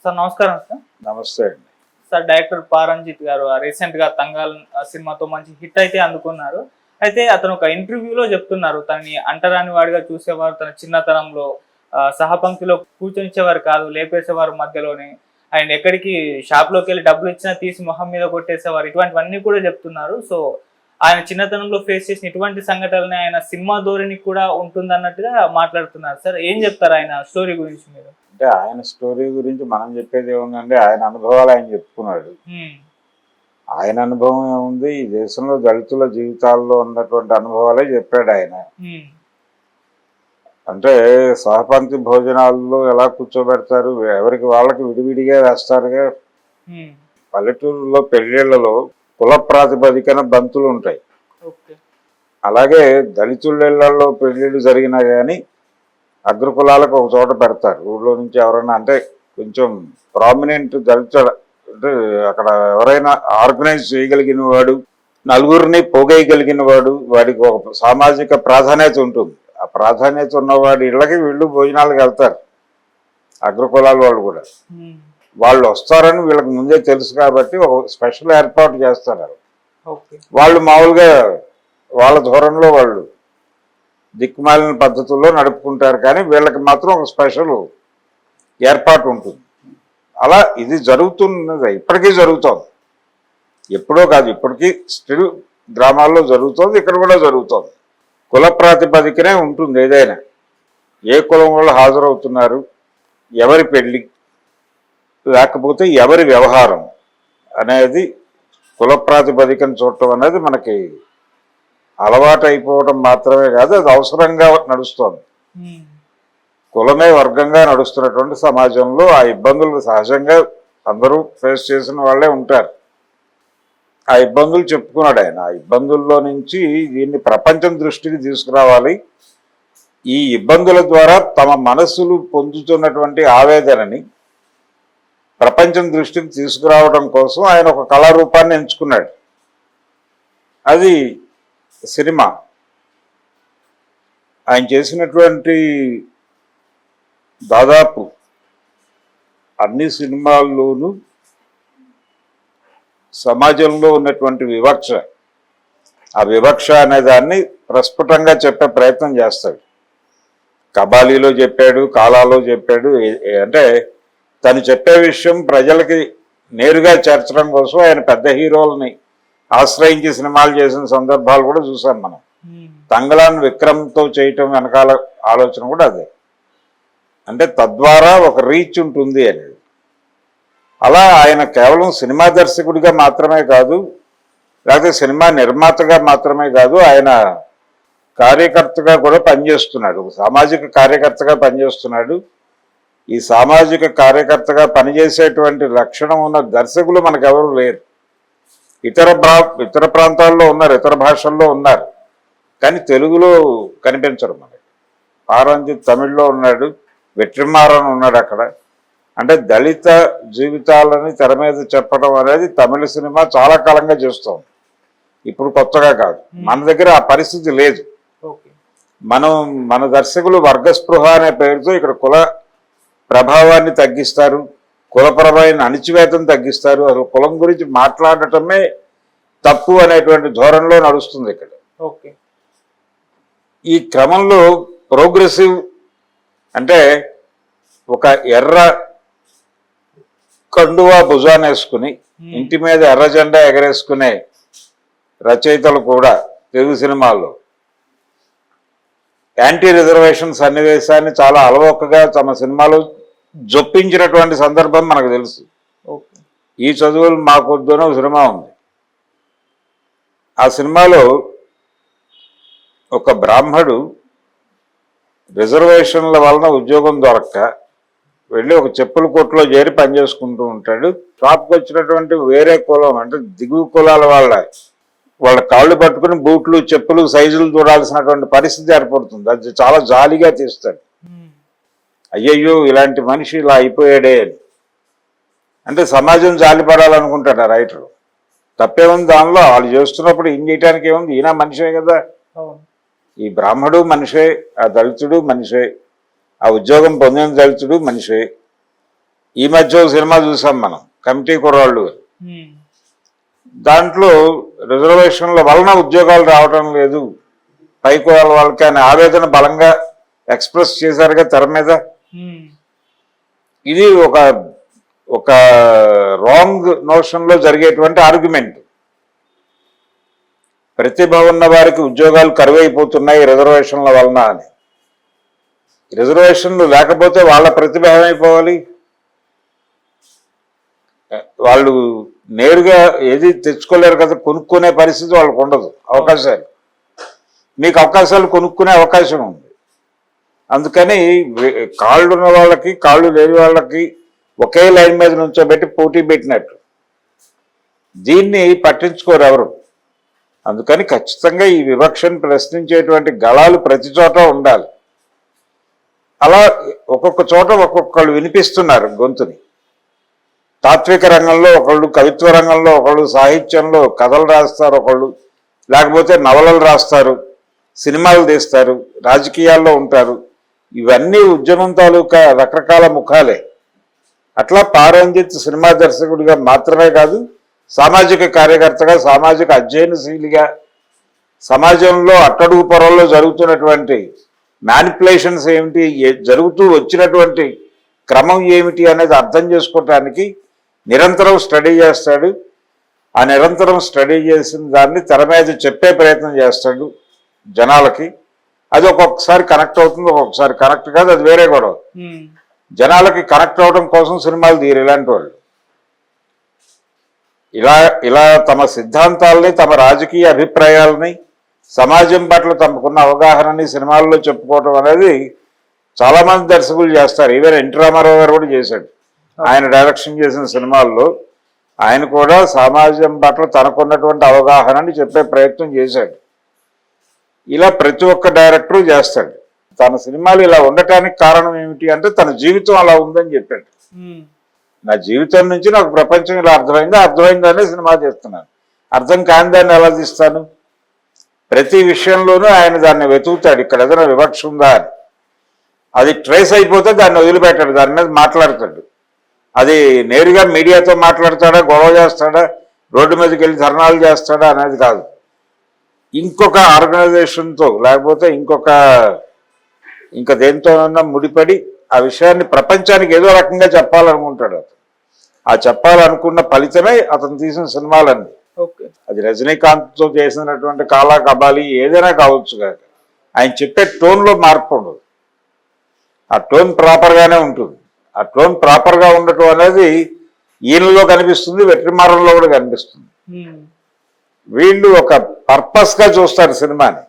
Sir నమస్కారం sir. నమస్తే అండి. సార్ డైరెక్టర్ పారంజిత్ గారు రీసెంట్ గా తంగాల్ సినిమాతో మంచి హిట్ అయితే అందుకున్నారు. అయితే అతను ఒక ఇంటర్వ్యూలో చెప్తున్నారు, తనని అంటరాని వాడిగా చూసేవారు, తన చిన్నతనంలో సహపంక్తిలో కూర్చొనిచ్చేవారు కాదు, లేపేసేవారు మధ్యలోనే. ఆయన ఎక్కడికి షాప్లోకి వెళ్ళి డబ్బులు ఇచ్చినా తీసి మొహం మీద కొట్టేసేవారు, ఇటువంటివన్నీ కూడా చెప్తున్నారు. సో ఆయన చిన్నతనంలో ఫేస్ చేసిన ఇటువంటి సంఘటనలు ఆయన సినిమా ధోరణి కూడా ఉంటుంది అన్నట్టుగా మాట్లాడుతున్నారు. సార్ ఏం చెప్తారు ఆయన స్టోరీ గురించి మీరు? అంటే ఆయన స్టోరీ గురించి మనం చెప్పేది ఏముందంటే ఆయన అనుభవాలు ఆయన చెప్పుకున్నాడు. ఆయన అనుభవం ఏముంది, ఈ దేశంలో దళితుల జీవితాల్లో ఉన్నటువంటి అనుభవాలే చెప్పాడు ఆయన. అంటే సహపంక్తి భోజనాల్లో ఎలా కూర్చోబెడతారు, ఎవరికి వాళ్ళకి విడివిడిగా వేస్తారుగా. పల్లెటూరులో పెళ్లిళ్లలో కుల ప్రాతిపదికన బంతులు ఉంటాయి. అలాగే దళితుళ్ళలో పెళ్లిళ్ళు జరిగినా కానీ అగ్రకులాలకు ఒక చోట పెడతారు. ఊళ్ళో నుంచి ఎవరైనా అంటే కొంచెం ప్రామినెంట్ దళిత అంటే అక్కడ ఎవరైనా ఆర్గనైజ్ చేయగలిగిన వాడు, నలుగురిని పోగేయగలిగిన వాడు, వాడికి ఒక సామాజిక ప్రాధాన్యత ఉంటుంది. ఆ ప్రాధాన్యత ఉన్నవాడి ఇళ్ళకి వీళ్ళు భోజనాలకు వెళ్తారు. అగ్రకులాల వాళ్ళు కూడా వాళ్ళు వస్తారని వీళ్ళకి ముందే తెలుసు కాబట్టి ఒక స్పెషల్ ఏర్పాటు చేస్తారు. వాళ్ళు మామూలుగా వాళ్ళ ధోరణిలో వాళ్ళు దిక్కుమాలిన పద్ధతుల్లో నడుపుకుంటారు, కానీ వీళ్ళకి మాత్రం ఒక స్పెషల్ ఏర్పాటు ఉంటుంది. అలా ఇది జరుగుతున్నది, ఇప్పటికీ జరుగుతోంది. ఎప్పుడో కాదు, ఇప్పటికీ స్టిల్ గ్రామాల్లో జరుగుతోంది, ఇక్కడ కూడా జరుగుతోంది. కుల ప్రాతిపదికనే ఉంటుంది ఏదైనా. ఏ కులం వాళ్ళు హాజరవుతున్నారు, ఎవరి పెళ్ళి, లేకపోతే ఎవరి వ్యవహారం అనేది కుల ప్రాతిపదికను చూడటం అనేది మనకి అలవాటు అయిపోవడం మాత్రమే కాదు, అది అవసరంగా నడుస్తోంది. కులమే వర్గంగా నడుస్తున్నటువంటి సమాజంలో ఆ ఇబ్బందులు సహజంగా అందరూ ఫేస్ చేసిన వాళ్ళే ఉంటారు. ఆ ఇబ్బందులు చెప్పుకున్నాడు ఆయన. ఆ ఇబ్బందుల్లో నుంచి దీన్ని ప్రపంచం దృష్టికి తీసుకురావాలి. ఈ ఇబ్బందుల ద్వారా తమ మనస్సులు పొందుతున్నటువంటి ఆవేదనని ప్రపంచం దృష్టికి తీసుకురావడం కోసం ఆయన ఒక కళారూపాన్ని ఎంచుకున్నాడు. అది సినిమా. ఆయన చేసినటువంటి దాదాపు అన్ని సినిమాల్లోనూ సమాజంలో ఉన్నటువంటి వివక్ష, ఆ వివక్ష అనే దాన్ని ప్రస్ఫుటంగా చెప్పే ప్రయత్నం చేస్తాడు. కబాలీలో చెప్పాడు, కాలాలో చెప్పాడు. అంటే తను చెప్పే విషయం ప్రజలకి నేరుగా చేర్చడం కోసం ఆయన పెద్ద హీరోలని ఆశ్రయించి సినిమాలు చేసిన సందర్భాలు కూడా చూసాం మనం. తంగలాన్ విక్రమ్తో చేయటం వెనకాల ఆలోచన కూడా అదే. అంటే తద్వారా ఒక రీచ్ ఉంటుంది అనేది. అలా ఆయన కేవలం సినిమా దర్శకుడిగా మాత్రమే కాదు, లేకపోతే సినిమా నిర్మాతగా మాత్రమే కాదు, ఆయన కార్యకర్తగా కూడా పనిచేస్తున్నాడు. సామాజిక కార్యకర్తగా పనిచేస్తున్నాడు. ఈ సామాజిక కార్యకర్తగా పనిచేసేటువంటి లక్షణం ఉన్న దర్శకులు మనకెవరు లేరు. ఇతర ప్రాంతాల్లో ఉన్నారు, ఇతర భాషల్లో ఉన్నారు, కానీ తెలుగులో కనిపించరు మనకి. పారంజిత్ తమిళ్లో ఉన్నాడు, వెట్రిమారన్ ఉన్నాడు అక్కడ. అంటే దళిత జీవితాలని తెర మీద చెప్పడం అనేది తమిళ సినిమా చాలా కాలంగా చేస్తోంది, ఇప్పుడు కొత్తగా కాదు. మన దగ్గర ఆ పరిస్థితి లేదు. మన దర్శకులు వర్గస్పృహ అనే పేరుతో ఇక్కడ కుల ప్రభావాన్ని తగ్గిస్తారు, కులపరమైన అణిచివేతను తగ్గిస్తారు. అసలు కులం గురించి మాట్లాడటమే తప్పు అనేటువంటి ధోరణిలో నడుస్తుంది ఇక్కడ. ఈ క్రమంలో ప్రోగ్రెసివ్ అంటే ఒక ఎర్ర కండువా భుజాన్ని వేసుకుని ఇంటి మీద ఎర్ర జెండా ఎగరేసుకునే రచయితలు కూడా తెలుగు సినిమాల్లో యాంటీ రిజర్వేషన్ సన్నివేశాన్ని చాలా అలవోకగా తమ సినిమాలో జొప్పించినటువంటి సందర్భం మనకు తెలుసు. ఈ చదువులు మాకొద్దునో సినిమా ఉంది. ఆ సినిమాలో ఒక బ్రాహ్మడు రిజర్వేషన్ల వలన ఉద్యోగం దొరక్క వెళ్ళి ఒక చెప్పుల కొట్టులో చేరి పనిచేసుకుంటూ ఉంటాడు. షాప్కి వచ్చినటువంటి వేరే కులం అంటే దిగువ కులాల వాళ్ళ కాళ్ళు పట్టుకుని బూట్లు చెప్పులు సైజులు చూడాల్సినటువంటి పరిస్థితి ఏర్పడుతుంది. అది చాలా జాలిగా తీస్తాడు. అయ్యయ్యో ఇలాంటి మనిషి ఇలా అయిపోయాడే అని. అంటే సమాజం జాలిపడాలనుకుంటాడు ఆ రైటరు. తప్పేముంది దానిలో? వాళ్ళు చేస్తున్నప్పుడు ఏం చేయడానికి ఏముంది, ఈయన మనిషే కదా. ఈ బ్రాహ్మడు మనిషే, ఆ దళితుడు మనిషే, ఆ ఉద్యోగం పొందిన దళితుడు మనిషే. ఈ మధ్య ఒక సినిమా చూసాం మనం, కమిటీ కుర్రాళ్ళు. దాంట్లో రిజర్వేషన్ల వలన ఉద్యోగాలు రావడం లేదు పైకి వాళ్ళకి అనే ఆవేదన బలంగా ఎక్స్ప్రెస్ చేశారుగా తెర మీద. ఇది ఒక రాంగ్ నోషన్ లో జరిగేటువంటి ఆర్గ్యుమెంట్. ప్రతిభ ఉన్న వారికి ఉద్యోగాలు కరువైపోతున్నాయి రిజర్వేషన్ల వలన అని. రిజర్వేషన్లు లేకపోతే వాళ్ళ ప్రతిభ ఏమైపోవాలి? వాళ్ళు నేరుగా ఏది తెచ్చుకోలేరు కదా, కొనుక్కునే పరిస్థితి వాళ్ళకు ఉండదు. అవకాశాలు, మీకు అవకాశాలు కొనుక్కునే అవకాశం ఉంది. అందుకని కాళ్ళు ఉన్న వాళ్ళకి కాళ్ళు లేని వాళ్ళకి ఒకే లైన్ మీద నుంచోబెట్టి పోటీ పెట్టినట్టు. దీన్ని పట్టించుకోరు ఎవరు. అందుకని ఖచ్చితంగా ఈ వివక్షను ప్రశ్నించేటువంటి గళాలు ప్రతి చోట ఉండాలి. అలా ఒక్కొక్క చోట ఒక్కొక్కళ్ళు వినిపిస్తున్నారు గొంతుని. తాత్విక రంగంలో ఒకళ్ళు, కవిత్వ రంగంలో ఒకళ్ళు, సాహిత్యంలో కథలు రాస్తారు ఒకళ్ళు, లేకపోతే నవలలు రాస్తారు, సినిమాలు తీస్తారు, రాజకీయాల్లో ఉంటారు. ఇవన్నీ ఉద్యమం తాలూకా రకరకాల ముఖాలే. అట్లా పారంజిత్ సినిమా దర్శకుడిగా మాత్రమే కాదు, సామాజిక కార్యకర్తగా, సామాజిక అధ్యయనశీలిగా, సమాజంలో అట్టడుగు పొరల్లో జరుగుతున్నటువంటి మ్యానిపులేషన్స్ ఏమిటి, జరుగుతూ వచ్చినటువంటి క్రమం ఏమిటి అనేది అర్థం చేసుకోవటానికి నిరంతరం స్టడీ చేస్తాడు. ఆ నిరంతరం స్టడీ చేసిన దాన్ని తెర మీద చెప్పే ప్రయత్నం చేస్తాడు జనాలకి. అది ఒక్కొక్కసారి కనెక్ట్ అవుతుంది, ఒక్కొక్కసారి కనెక్ట్ కాదు, అది వేరే గొడవ. జనాలకి కనెక్ట్ అవడం కోసం సినిమాలు తీరు ఇలాంటి వాళ్ళు. ఇలా తమ సిద్ధాంతాలని, తమ రాజకీయ అభిప్రాయాలని, సమాజం పట్ల తమకున్న అవగాహనని సినిమాల్లో చెప్పుకోవటం అనేది చాలా మంది దర్శకులు చేస్తారు. ఈవెన్ ఎన్టీ రామారావు గారు కూడా చేశాడు. ఆయన డైరెక్షన్ చేసిన సినిమాల్లో ఆయన కూడా సమాజం పట్ల తనకున్నటువంటి అవగాహనని చెప్పే ప్రయత్నం చేశాడు. ఇలా ప్రతి ఒక్క డైరెక్టరు చేస్తాడు. తన సినిమాలు ఇలా ఉండటానికి కారణం ఏమిటి అంటే తన జీవితం అలా ఉందని చెప్పాడు. నా జీవితం నుంచి నాకు ప్రపంచం ఇలా అర్థమైందనే సినిమా చేస్తున్నాను. అర్థం కాని దాన్ని ఎలా తీస్తాను? ప్రతి విషయంలోనూ ఆయన దాన్ని వెతుకుతాడు, ఇక్కడ ఏదైనా వివక్ష ఉందా అని. అది ట్రేస్ అయిపోతే దాన్ని వదిలిపెట్టాడు, దాని మీద మాట్లాడతాడు. అది నేరుగా మీడియాతో మాట్లాడతాడా, గొడవ చేస్తాడా, రోడ్డు మీదకి వెళ్ళి ధర్నాలు చేస్తాడా అనేది కాదు. ఇంకొక ఆర్గనైజేషన్తో లేకపోతే ఇంకా దేంతోనన్నా ముడిపడి ఆ విషయాన్ని ప్రపంచానికి ఏదో రకంగా చెప్పాలనుకుంటాడు అతను. ఆ చెప్పాలనుకున్న ఫలితమే అతను తీసిన సినిమాలన్నీ. అది రజనీకాంత్తో చేసినటువంటి కాలా కబాలి ఏదైనా కావచ్చు కాక ఆయన చెప్పే టోన్లో మార్పు ఉండదు. ఆ టోన్ ప్రాపర్గానే ఉంటుంది. ఆ టోన్ ప్రాపర్గా ఉండటం అనేది ఈయనలో కనిపిస్తుంది, వెట్రిమారంలో కూడా కనిపిస్తుంది. వీళ్ళు ఒక పర్పస్గా చూస్తారు సినిమాని.